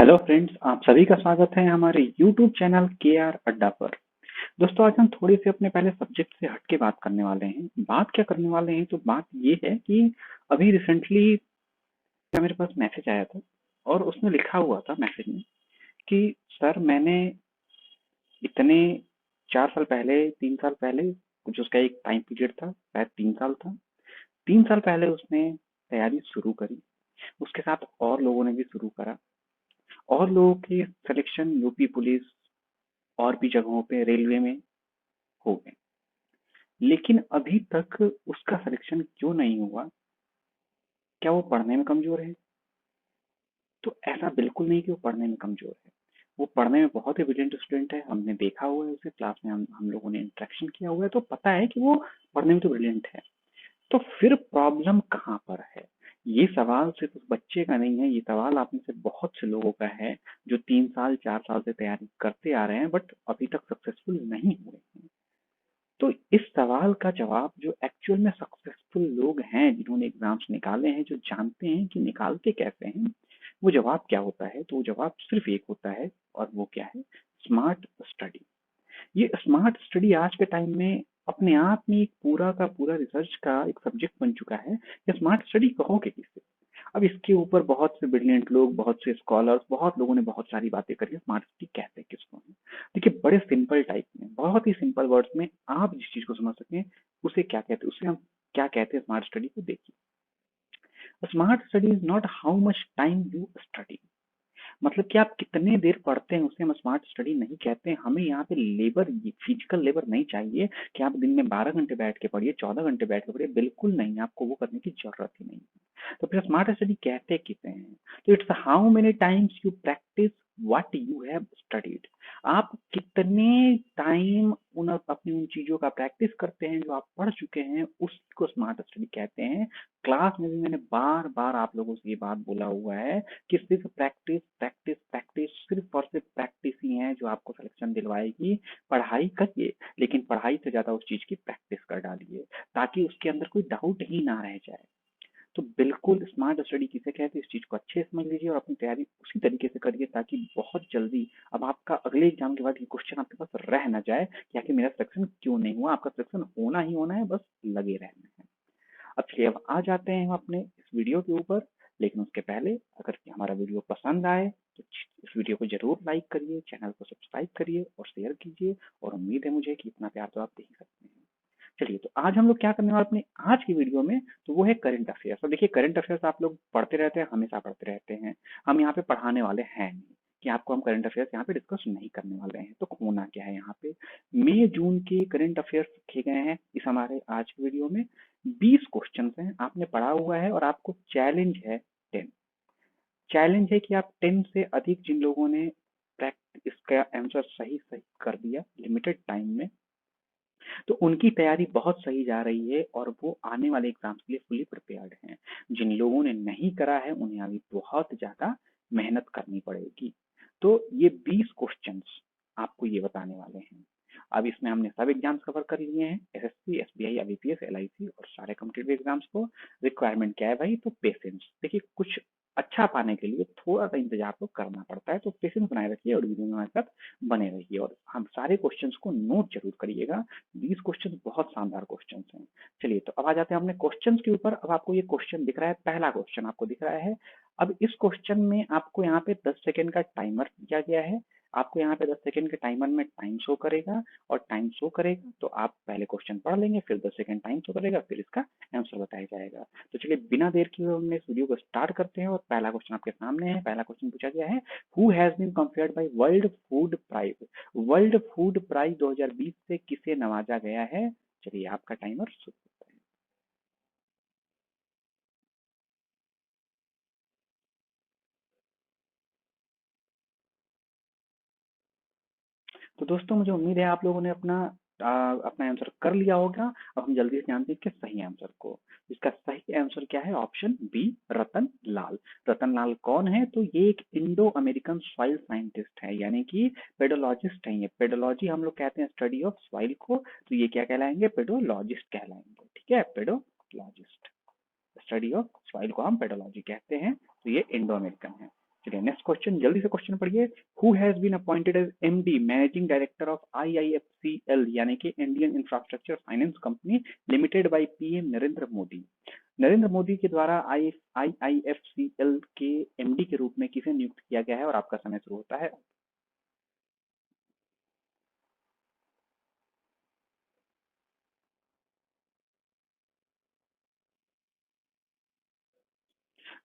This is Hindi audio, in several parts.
हेलो फ्रेंड्स, आप सभी का स्वागत है हमारे यूट्यूब चैनल के आर अड्डा पर। दोस्तों, आज हम थोड़ी सी अपने पहले सब्जेक्ट से हटके बात करने वाले हैं। बात क्या करने वाले हैं, तो बात ये है कि अभी रिसेंटली मेरे पास मैसेज आया था और उसमें लिखा हुआ था मैसेज में कि सर, मैंने इतने 4 साल पहले, 3 साल पहले, कुछ उसका एक टाइम पीरियड था, शायद 3 साल था। 3 साल पहले उसने तैयारी शुरू करी, उसके साथ और लोगों ने भी शुरू करा, और लोगों की सिलेक्शन यूपी पुलिस और भी जगहों पे रेलवे में हो गए। लेकिन अभी तक उसका सिलेक्शन क्यों नहीं हुआ? क्या वो पढ़ने में कमजोर है? तो ऐसा बिल्कुल नहीं कि वो पढ़ने में कमजोर है। वो पढ़ने में बहुत ही ब्रिलियंट स्टूडेंट है। हमने देखा हुआ है उसे क्लास में, हम लोगों ने इंटरेक्शन किया हुआ है, तो पता है कि वो पढ़ने में तो ब्रिलियंट है। तो फिर प्रॉब्लम कहाँ पर है? ये सवाल सिर्फ उस बच्चे का नहीं है, ये सवाल आप में से बहुत से लोगों का है जो 3 साल 4 साल से तैयारी करते आ रहे हैं बट अभी तक सक्सेसफुल नहीं हुए हैं। तो इस सवाल का जवाब जो एक्चुअल में सक्सेसफुल लोग हैं, जिन्होंने एग्जाम्स निकाले हैं, जो जानते हैं कि निकालते कैसे हैं, वो जवाब क्या होता है? तो वो जवाब सिर्फ एक होता है, और वो क्या है? Smart study. ये स्मार्ट स्टडी आज के टाइम में अपने आप में एक पूरा का पूरा रिसर्च का एक सब्जेक्ट बन चुका है। ये स्मार्ट स्टडी कहोगे किसे? अब इसके ऊपर बहुत से ब्रिलियंट लोग, बहुत से स्कॉलर्स, बहुत लोगों ने बहुत सारी बातें करी है। स्मार्ट सिटी कहते हैं किसको है? देखिए, बड़े सिंपल टाइप में, बहुत ही सिंपल वर्ड्स में आप जिस चीज को समझ सकें, उसे क्या कहते हैं, उसे हम क्या कहते हैं स्मार्ट स्टडी को देखिए। Smart study is not how much time you study, मतलब कि आप कितने देर पढ़ते हैं उसे हम स्मार्ट स्टडी नहीं कहते हैं। हमें यहाँ पे लेबर, फिजिकल लेबर नहीं चाहिए कि आप दिन में 12 घंटे बैठ के पढ़िए, 14 घंटे बैठ के पढ़िए, बिल्कुल नहीं, आपको वो करने की जरूरत ही नहीं है। तो फिर स्मार्ट स्टडी कहते किसे हैं? तो it's how many times you practice what you have studied. आप कितने टाइम अपनी उन चीजों का प्रैक्टिस करते हैं जो आप पढ़ चुके हैं, उसी को स्मार्ट स्टडी कहते हैं। क्लास में भी मैंने बार बार आप लोगों से ये बात बोला हुआ है कि सिर्फ प्रैक्टिस प्रैक्टिस प्रैक्टिस, सिर्फ और सिर्फ प्रैक्टिस ही है जो आपको सिलेक्शन दिलवाएगी। पढ़ाई करिए, लेकिन पढ़ाई से ज्यादा उस चीज की प्रैक्टिस कर डालिए, ताकि उसके अंदर कोई डाउट ही ना रह जाए। तो बिल्कुल स्मार्ट स्टडी किसे कहते हैं, इस चीज को अच्छे से समझ लीजिए और अपनी तैयारी उसी तरीके से करिए, ताकि बहुत जल्दी अब आपका अगले एग्जाम के बाद ये क्वेश्चन आपके पास रह ना जाए कि आखिर मेरा सिलेक्शन क्यों नहीं हुआ। आपका सिलेक्शन होना ही होना है, बस लगे रहना है। अब चलिए, अब आ जाते हैं हम अपने इस वीडियो के ऊपर। लेकिन उसके पहले, अगर हमारा वीडियो पसंद आए तो इस वीडियो को जरूर लाइक करिए, चैनल को सब्सक्राइब करिए और शेयर कीजिए। और उम्मीद है मुझे कि इतना प्यार तो आप दे ही सकते हैं। चलिए, तो आज हम लोग क्या करने वाले अपने आज की वीडियो में, तो वो है करंट अफेयर्स। तो देखिए, करंट अफेयर्स आप लोग पढ़ते रहते हैं, हमेशा पढ़ते रहते हैं। हम यहाँ पे पढ़ाने वाले हैं नहीं कि आपको हम करंट अफेयर्स यहाँ पे डिस्कस नहीं करने वाले हैं। तो होना क्या है यहाँ पे, मई जून के करंट अफेयर्स लिखे गए हैं इस हमारे आज की वीडियो में। 20 क्वेश्चन हैं, आपने पढ़ा हुआ है, और आपको चैलेंज है 10। चैलेंज है कि आप 10 से अधिक जिन लोगों ने इसका आंसर सही सही कर दिया लिमिटेड टाइम में, तो उनकी तैयारी बहुत सही जा रही है और वो आने वाले एग्जाम्स के लिए फुली प्रिपेयर्ड हैं। जिन लोगों ने नहीं करा है उन्हें अभी बहुत ज्यादा मेहनत करनी पड़ेगी। तो ये 20 क्वेश्चंस आपको ये बताने वाले हैं। अब इसमें हमने सब एग्जाम्स कवर कर लिए हैं, एसएससी, एसबीआई, आईबीपीएस, एलआईसी और सारे कॉम्पिटिटिव एग्जाम्स को। रिक्वायरमेंट क्या है भाई? तो पेशेंस। देखिए, कुछ अच्छा पाने के लिए थोड़ा सा इंतजार तो करना पड़ता है, तो पेशेंस बनाए रखिए और वीडियो में हमारे साथ बने रहिए, और हम सारे क्वेश्चंस को नोट जरूर करिएगा। 20 क्वेश्चन बहुत शानदार क्वेश्चन हैं। चलिए, तो अब आ जाते हैं अपने क्वेश्चन के ऊपर। अब आपको ये क्वेश्चन दिख रहा है, पहला क्वेश्चन आपको दिख रहा है। अब इस क्वेश्चन में आपको यहाँ पे 10 सेकेंड का टाइमर दिया गया है। आपको यहाँ पे 10 सेकेंड के टाइमर में टाइम शो करेगा, और टाइम शो करेगा तो आप पहले क्वेश्चन पढ़ लेंगे, फिर 10 सेकेंड टाइम शो करेगा, फिर इसका आंसर बताया जाएगा। तो चलिए, बिना देर किए हम इस वीडियो को स्टार्ट करते हैं, और पहला क्वेश्चन आपके सामने है। पहला क्वेश्चन पूछा गया है, who has been conferred by world food prize. World food prize 2020 से किसे नवाजा गया है? चलिए, आपका टाइमर शुरू होता है। तो दोस्तों, मुझे उम्मीद है आप लोगों ने अपना आंसर कर लिया होगा। अब हम जल्दी से जानते हैं कि सही आंसर को। इसका सही आंसर क्या है? ऑप्शन बी, रतन लाल। रतन लाल कौन है? तो ये एक इंडो अमेरिकन सॉइल साइंटिस्ट है, यानी कि पेडोलॉजिस्ट है। ये पेडोलॉजी हम लोग कहते हैं स्टडी ऑफ सॉइल को, तो ये क्या कहलाएंगे? पेडोलॉजिस्ट कहलाएंगे। ठीक है, पेडोलॉजिस्ट। स्टडी ऑफ सॉइल को हम पेडोलॉजी कहते हैं, तो ये इंडो अमेरिकन है। चलिए नेक्स्ट क्वेश्चन, जल्दी से क्वेश्चन पढ़िए। Who has been appointed as MD managing director of IIFCL यानी कि Indian infrastructure finance company limited by PM Narendra Modi. Narendra Modi के द्वारा आईआईएफसीएल के एमडी के रूप में किसे नियुक्त किया गया है, और आपका समय शुरू होता है।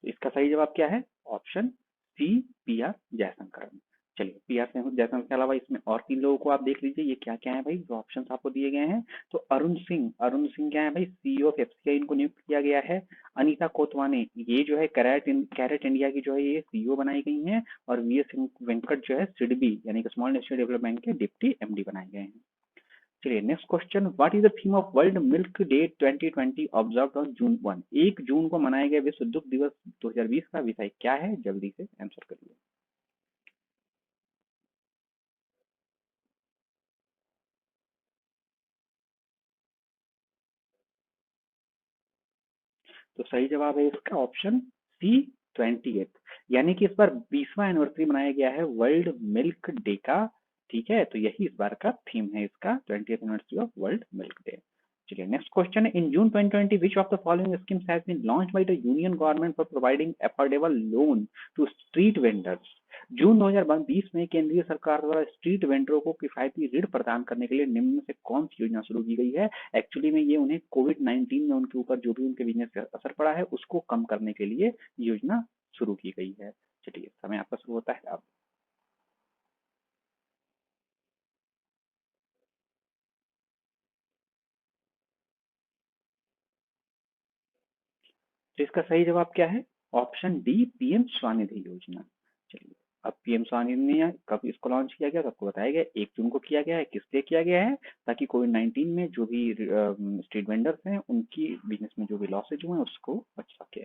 तो इसका सही जवाब क्या है? Option C, P R Jaishankar. चलिए, पी आर जयशंकर के अलावा इसमें और 3 लोगों को आप देख लीजिए, ये क्या क्या है भाई, जो ऑप्शन आपको दिए गए हैं। तो अरुण सिंह क्या है भाई, सीईओ ऑफ एफसीआई, इनको नियुक्त किया गया है। अनीता कोतवाने, ये जो है कैरेट इंडिया की जो है ये सीईओ बनाई गई हैं। और वी एस वेंकट जो है सिडबी यानी कि स्मॉल इंडस्ट्रियल डेवलपमेंट के डिप्टी एमडी बनाए गए हैं। चलिए next question, what is the theme of world milk day 2020 observed on June 1? 1 जून को मनाया गया विश्व दुग्ध दिवस 2020 का विषय क्या है? जल्दी से आंसर करिए। तो सही जवाब है इसका ऑप्शन सी, 28, यानी कि इस बार 20वां एनिवर्सरी मनाया गया है वर्ल्ड मिल्क डे का। ठीक है, तो यही इस बार का थीम है इसका, 20th anniversary of world milk day. चलिए नेक्स्ट क्वेश्चन है, in June 2020 which of the following schemes has been launched by the union government for providing affordable loan to street vendors? June 2020 में केंद्रीय सरकार द्वारा स्ट्रीट वेंडरों को किफायती ऋण प्रदान करने के लिए निम्न में से कौन सी योजना शुरू की गई है? एक्चुअली में ये उन्हें कोविड-19 में उनके ऊपर जो भी उनके बिजनेस पे असर पड़ा है उसको कम करने के लिए योजना शुरू की गई है। चलिए समय आपका शुरू होता है अब। तो इसका सही जवाब क्या है? ऑप्शन डी, पीएम स्वनिधि योजना। चलिए, अब पीएम स्वनिधि कब इसको लॉन्च किया गया, तो आपको बताया गया 1 जून को किया गया है। किस लिए किया गया है? ताकि कोविड-19 में जो भी स्ट्रीट वेंडर्स हैं उनकी बिजनेस में जो भी लॉसेज हुए हैं उसको बच सके।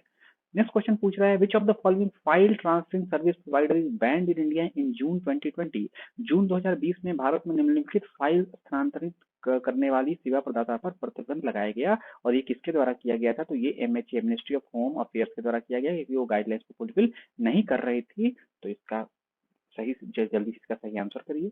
नेक्स्ट क्वेश्चन पूछ रहा है, which of the following file transferring service provider is banned in India in June 2020? June 2020 में भारत में निम्नलिखित फाइल स्थानांतरित करने वाली सेवा प्रदाता पर प्रतिबंध लगाया गया। और ये किसके द्वारा किया गया था? तो ये MHA ministry of home affairs के द्वारा किया गया, क्योंकि वो गाइडलाइंस को फुलफिल नहीं कर रही थी। तो इसका सही, जल्दी इसका सही आंसर करिए।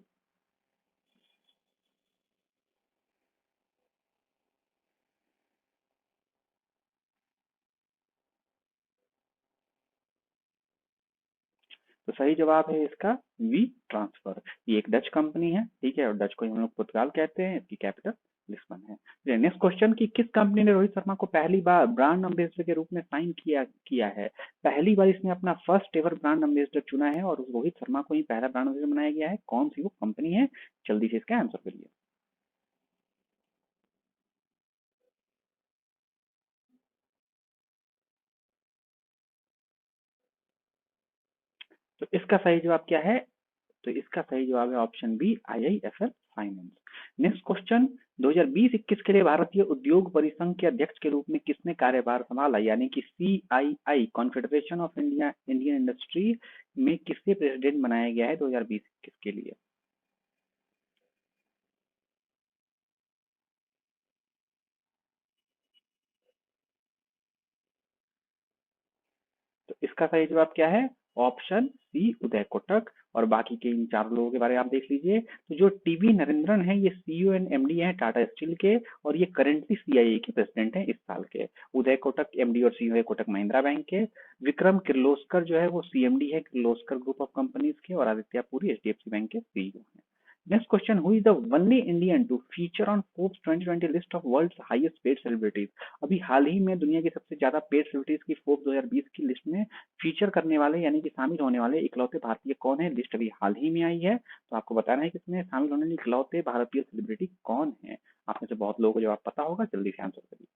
तो सही जवाब है इसका वी ट्रांसफर। ये एक डच कंपनी है, ठीक है, और डच को हम लोग पुर्तगाल कहते हैं, इसकी कैपिटल लिस्बन है। नेक्स्ट क्वेश्चन, की किस कंपनी ने रोहित शर्मा को पहली बार ब्रांड एम्बेसडर के रूप में साइन किया है? पहली बार इसने अपना फर्स्ट एवर ब्रांड एम्बेसडर चुना है और रोहित शर्मा को ही पहला ब्रांड एम्बेसडर बनाया गया है। कौन सी वो कंपनी है? जल्दी से इसका आंसर करिए। तो इसका सही जवाब क्या है? तो इसका सही जवाब है option B, IIFL finance. Next question, 2020-21 के लिए भारतीय उद्योग परिसंघ के अध्यक्ष के रूप में किसने कार्यभार संभाला? यानी कि CII confederation of Indian industry में किसे प्रेसिडेंट बनाया गया है 2020-21 के लिए? तो इसका सही जवाब क्या है? ऑप्शन सी, उदय कोटक। और बाकी के इन 4 लोगों के बारे में आप देख लीजिए। तो जो टीवी नरेंद्रन है ये सीईओ एंड एमडी हैं टाटा स्टील के, और ये करेंटली सीआईए के प्रेसिडेंट हैं इस साल के। उदय कोटक एमडी और सीईओ है कोटक महिंद्रा बैंक के। विक्रम किर्लोस्कर जो है वो सीएमडी है किर्लोस्कर ग्रुप ऑफ कंपनीज के। और आदित्य पुरी एचडीएफसी बैंक के सीईओ हैं। Next question, who is the only Indian to feature on Forbes 2020 list of world's highest paid celebrities? अभी हाल ही में दुनिया की सबसे ज्यादा पेड सेलिब्रिटीज की फोर्ब्स 2020 की लिस्ट में फीचर करने वाले यानी कि शामिल होने वाले इकलौते भारतीय कौन है? लिस्ट अभी हाल ही में आई है, तो आपको बताना है कि इसमें शामिल होने वाले इकलौते भारतीय सेलिब्रिटी कौन है। आप में से बहुत लोगों को जवाब पता होगा, जल्दी से आंसर करिए।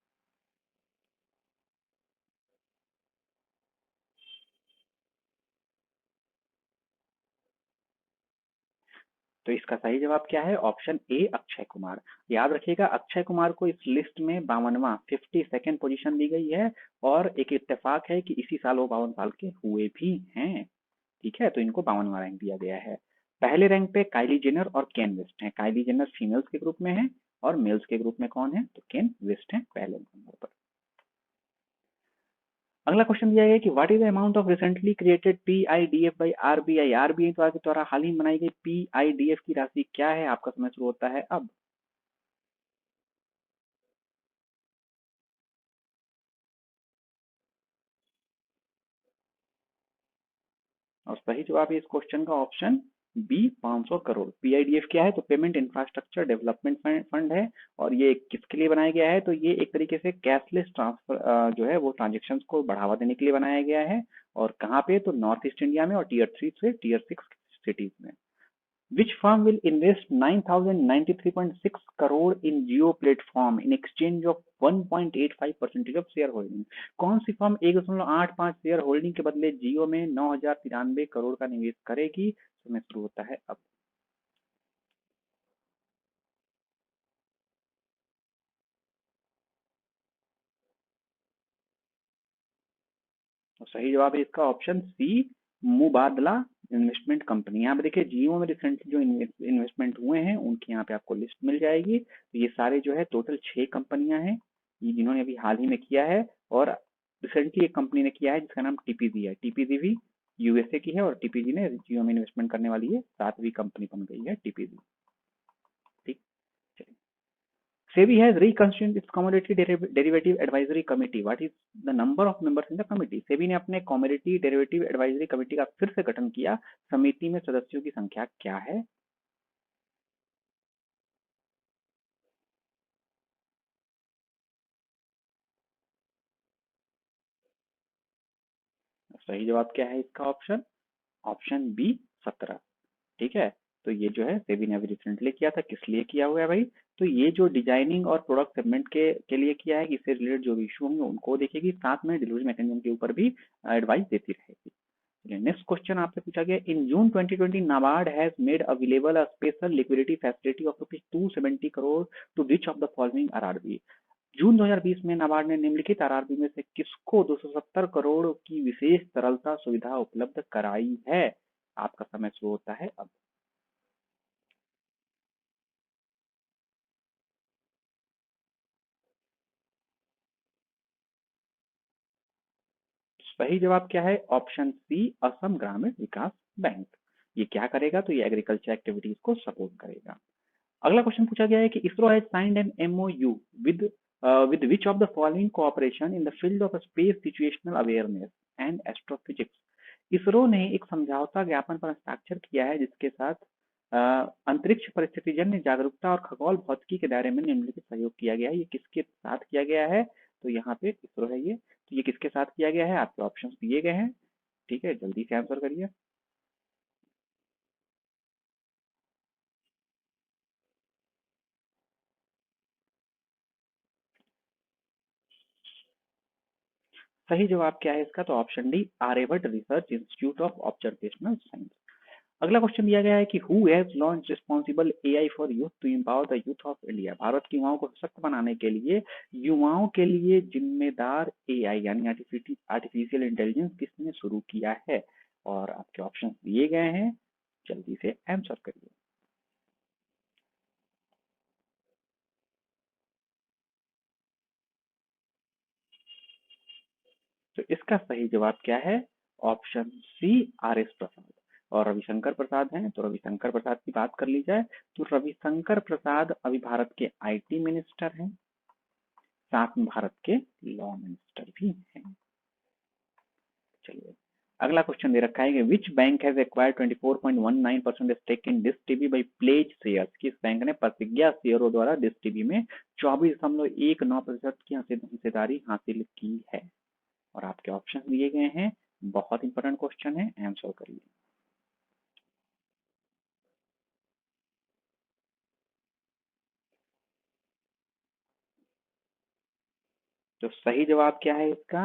तो इसका सही जवाब क्या है? Option A, Akshay Kumar. याद रखिएगा, अक्षय कुमार को इस लिस्ट में 52वां 52nd पोजीशन दी गई है। और एक इत्तेफाक है कि इसी साल वो 52 साल के हुए भी हैं। ठीक है, तो इनको 52वां रैंक दिया गया है। पहले रैंक पे काइली जेनर और केन वेस्ट हैं। काइली जेनर फीमेल्स के ग्रुप में है, और मेल्स के ग्रुप में कौन है? तो केन वेस्ट है पहले नंबर पर। अगला क्वेश्चन दिया गया है कि what is the amount of recently created PIDF by RBI. RBI द्वारा हाल ही में बनाई गई पीआईडीएफ की राशि क्या है? आपका समय शुरू होता है अब। और सही जवाब है इस क्वेश्चन का ऑप्शन बी, 500 करोड़। पीआईडीएफ क्या है? तो पेमेंट इंफ्रास्ट्रक्चर डेवलपमेंट फंड है। और ये किसके लिए बनाया गया है? तो ये एक तरीके से कैशलेस ट्रांसफर जो है वो ट्रांजेक्शन को बढ़ावा देने के लिए बनाया गया है। और कहाँ पे? तो नॉर्थ ईस्ट इंडिया में और टीयर 3 से टीयर 6 सिटीज में। Which firm will invest 9,093.6 crore in Jio platform in exchange of 1.85 percentage of share holding? कौन सी फर्म 1.85 शेयर होल्डिंग के बदले जियो में 9,093 करोड़ का निवेश करेगी? समय शुरू होता है अब। तो सही जवाब है इसका ऑप्शन सी, मुबादला इन्वेस्टमेंट कंपनी। यहाँ पे देखिए जियो में रिसेंटली जो इन्वेस्टमेंट हुए हैं उनकी यहाँ पे आपको लिस्ट मिल जाएगी। तो ये सारे जो है टोटल 6 कंपनियां हैं ये जिन्होंने अभी हाल ही में किया है। और रिसेंटली एक कंपनी ने किया है जिसका नाम टीपीजी है। टीपीजी भी यूएसए की है और टीपीजी ने जियो में इन्वेस्टमेंट करने वाली है 7वीं कंपनी बन गई है टीपीजी। ठीक। चलिए। SEBI has reconstituted its commodity derivative advisory committee. What is the number of members in the committee? SEBI ने अपने commodity derivative advisory committee का फिर से गठन किया। समिति में सदस्यों की संख्या क्या है? सही जवाब क्या है इसका ऑप्शन? Option B, 17। ठीक है। तो ये जो है सेबी ने अभी रिसेंटली किया था। किस लिए किया हुआ है भाई? तो ये जो डिजाइनिंग और प्रोडक्ट सेगमेंट के लिए किया है कि इससे रिलेटेड जो भी इशू होंगे उनको देखेगी, साथ में डिलीवरी मैकेनिज्म के ऊपर भी एडवाइस देती रहेगी। नेक्स्ट क्वेश्चन आपसे पूछा गया, in June 2020 NABARD has made available a special liquidity facility of ₹270 crore to which of the following RRB. June 2020 में नाबार्ड ने निम्नलिखित आरआरबी में से किसको 270 करोड़ की विशेष तरलता सुविधा उपलब्ध कराई है? आपका समय शुरू होता है अब। सही जवाब क्या है? ऑप्शन सी, असम ग्रामीण विकास बैंक। ये क्या करेगा? तो ये एग्रीकल्चर एक्टिविटीज को सपोर्ट करेगा। अगला क्वेश्चन पूछा गया है कि ISRO has signed an MOU with with which of the following cooperation in the field of space situational awareness and astrophysics. ISRO ने एक समझौता ज्ञापन पर हस्ताक्षर किया है जिसके साथ अंतरिक्ष परिस्थितिजन्य जागरूकता और खगोल भौतिकी के दायरे में निम्नलिखित सहयोग किया गया है। ये किसके साथ किया गया है? तो यहाँ पे इसरो है ये। तो ये किसके साथ किया गया है? आपके ऑप्शन दिए गए हैं। ठीक है, जल्दी से आंसर करिए। सही जवाब क्या है इसका? तो option D, Aryabhatta research institute of observational science. अगला क्वेश्चन दिया गया है कि who has launch responsible AI for youth to empower the youth of India. Bharat के युवाओं को सशक्त बनाने के लिए युवाओं के लिए जिम्मेदार एआई यानी आर्टिफिशियल इंटेलिजेंस किसने शुरू किया है? और आपके ऑप्शन दिए गए हैं, जल्दी से आंसर करिए। तो इसका सही जवाब क्या है? ऑप्शन सी, आर एस प्रसाद। और रविशंकर प्रसाद हैं, तो रविशंकर प्रसाद की बात कर ली जाए तो रविशंकर प्रसाद अभी भारत के आईटी मिनिस्टर हैं, साथ में भारत के लॉ मिनिस्टर भी हैं। चलिए। अगला क्वेश्चन दे रखा है कि which bank has acquired 24.19% stake in Dish TV by pledge shares. किस बैंक ने प्रतिज्ञा शेयरों द्वारा डिश टीवी में 24.19% की हिस्सेदारी हासिल की है? और आपके ऑप्शन दिए गए हैं। बहुत इंपॉर्टेंट क्वेश्चन है, आंसर करिए। तो सही जवाब क्या है इसका?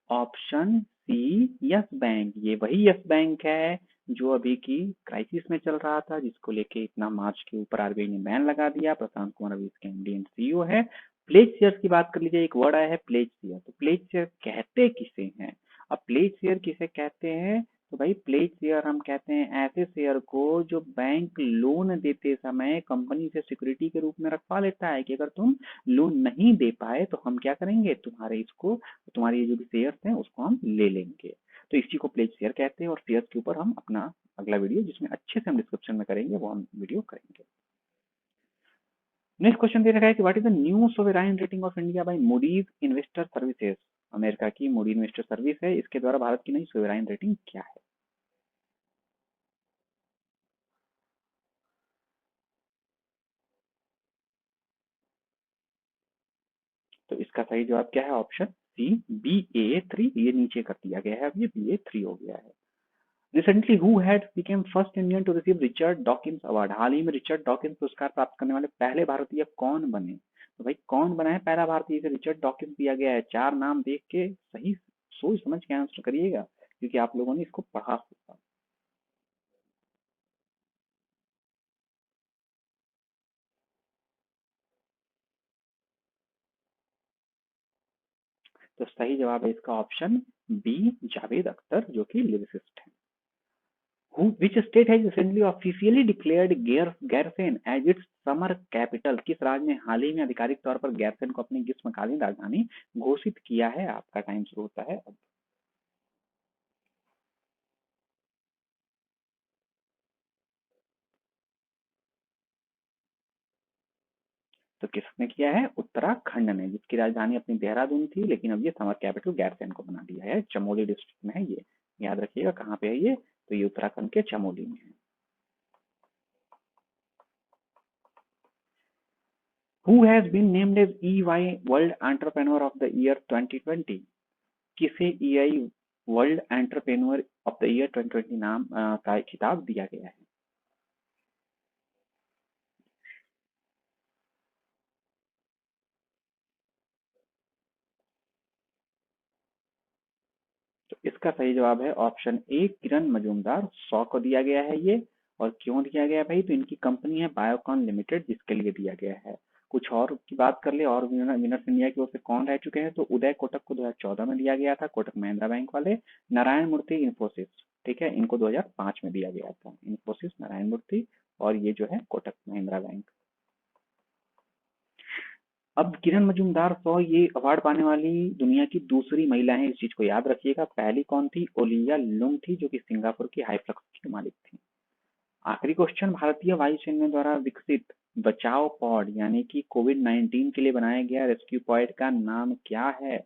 Option C, yes bank. ये वही यस बैंक है जो अभी की क्राइसिस में चल रहा था, जिसको लेके इतना मार्च के ऊपर आरबीआई ने बैन लगा दिया। प्रशांत कुमार अभी इसके एमडी एंड सीईओ है। प्लेज शेयर की बात कर लीजिए, एक वर्ड आया है प्लेज शेयर। तो प्लेज शेयर कहते किसे हैं? अब प्लेज शेयर किसे कहते हैं? तो भाई प्लेज शेयर हम कहते हैं ऐसे शेयर को जो बैंक लोन देते समय कंपनी से सिक्योरिटी के रूप में रखवा लेता है कि अगर तुम लोन नहीं दे पाए तो हम क्या करेंगे, तुम्हारे ये जो भी शेयर्स हैं उसको हम ले लेंगे। तो इसी को प्लेज शेयर कहते हैं और शेयर्स के ऊपर हम अपना अगला वीडियो जिसमें अच्छे से हम डिस्क्रिप्शन में करेंगे वो हम वीडियो करेंगे। नेक्स्ट क्वेश्चन दे रखा है कि what is the new sovereign rating of India by Moody's investor services. America की मूडी इन्वेस्टर सर्विस है, इसके द्वारा भारत की नई सोवरेन रेटिंग क्या है? तो इसका सही जवाब क्या है? Option C, BA3। ये नीचे कर दिया गया है, अब ये BA3 हो गया है। Recently who had became first Indian to receive Richard Dawkins award. हाल ही में रिचर्ड डॉकिंस पुरस्कार प्राप्त करने वाले पहले भारतीय कौन बने? तो भाई कौन बना है पहला भारतीय जिसे रिचर्ड डॉकिंस दिया गया है? चार नाम देख के सही सोच समझ के आंसर करिएगा क्योंकि आप लोगों ने इसको पढ़ा होगा। तो सही जवाब है इसका ऑप्शन बी, जावेद अख्तर, जो कि लिरिसिस्ट है। Which state has recently officially declared Gairsain as its summer capital? किस राज्य ने हाल ही में आधिकारिक तौर पर गैरसैंण को अपनी ग्रीष्मकालीन राजधानी घोषित किया है? आपका टाइम शुरू होता है अब। तो किसने किया है? उत्तराखंड ने, जिसकी राजधानी अपनी देहरादून थी लेकिन अब ये समर कैपिटल गैरसैंण को बना दिया है। चमोली डिस्ट्रिक्ट में है ये, याद रखिएगा कहाँ पे है ये, तो ये उत्तराखंड के चमोली में है। Who has been named as EY World Entrepreneur of the Year 2020? किसे EI world entrepreneur of the year 2020 नाम का खिताब दिया गया है? तो इसका सही जवाब है ऑप्शन ए, किरण मजूमदार। 100 को दिया गया है ये। और क्यों दिया गया है भाई? तो इनकी कंपनी है बायोकॉन लिमिटेड, जिसके लिए दिया गया है। कुछ और की बात कर ले, और विनर्स इंडिया की ओर से कौन रह चुके हैं, तो उदय कोटक को 2014 में दिया गया था, कोटक महिंद्रा बैंक वाले। नारायण मूर्ति इंफोसिस, ठीक है, इनको 2005 में दिया गया था, इंफोसिस, नारायण मूर्ति, और ये जो है कोटक महिंद्रा बैंक। अब किरण मजूमदार 100 ये अवार्ड पाने वाली दुनिया की दूसरी महिला है, इस चीज को याद रखिएगा। पहली कौन थी? ओलिविया लुंग थी, जो कि सिंगापुर की हाईफ्लक्स की मालिक थी। आखिरी क्वेश्चन, भारतीय वायुसेना द्वारा विकसित बचाव पॉड यानी कि कोविड-19 के लिए बनाया गया रेस्क्यू पॉड का नाम क्या है?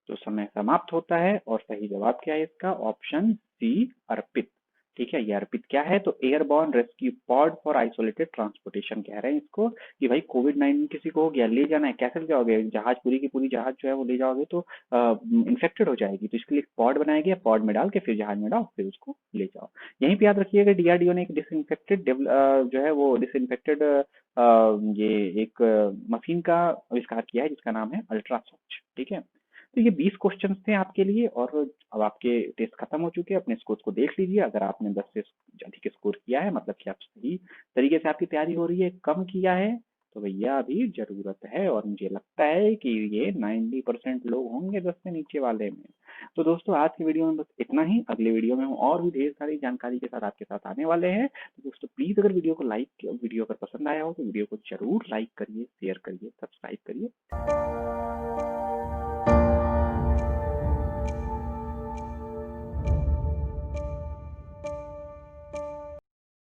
तो समय समाप्त होता है और सही जवाब क्या है इसका? ऑप्शन सी, अर्पित। ठीक है, ये अर्पित क्या है? तो airborne rescue pod for isolated transportation कह रहे हैं इसको, कि भाई कोविड-19 किसी को हो गया, ले जाना है, कैसे ले जाओगे? जहाज, पूरी की पूरी जहाज जो है वो ले जाओगे तो इन्फेक्टेड हो जाएगी, तो इसके लिए पॉड बनाया गया, पॉड में डाल के फिर जहाज में डाल फिर उसको ले जाओ। यहीं पे याद रखिएगा DRDO ने एक डिसइंफेक्टेड जो है वो डिसइंफेक्टेड ये एक मशीन का आविष्कार किया है जिसका नाम है अल्ट्रा स्वच्छ। ठीक है, तो ये 20 क्वेश्चन थे आपके लिए और अब आपके टेस्ट खत्म हो चुके हैं। अपने स्कोर को देख लीजिए, अगर आपने 10 से अधिक स्कोर किया है मतलब कि आप सही तरीके से आपकी तैयारी हो रही है, कम किया है तो भैया अभी जरूरत है, और मुझे लगता है कि ये 90% लोग होंगे 10 से नीचे वाले में। तो दोस्तों आज की वीडियो में बस इतना ही, अगले वीडियो में हम और भी ढेर सारी जानकारी के साथ आपके साथ आने वाले हैं। तो दोस्तों प्लीज अगर वीडियो अगर पसंद आया हो तो वीडियो को जरूर लाइक करिए, शेयर करिए, सब्सक्राइब करिए।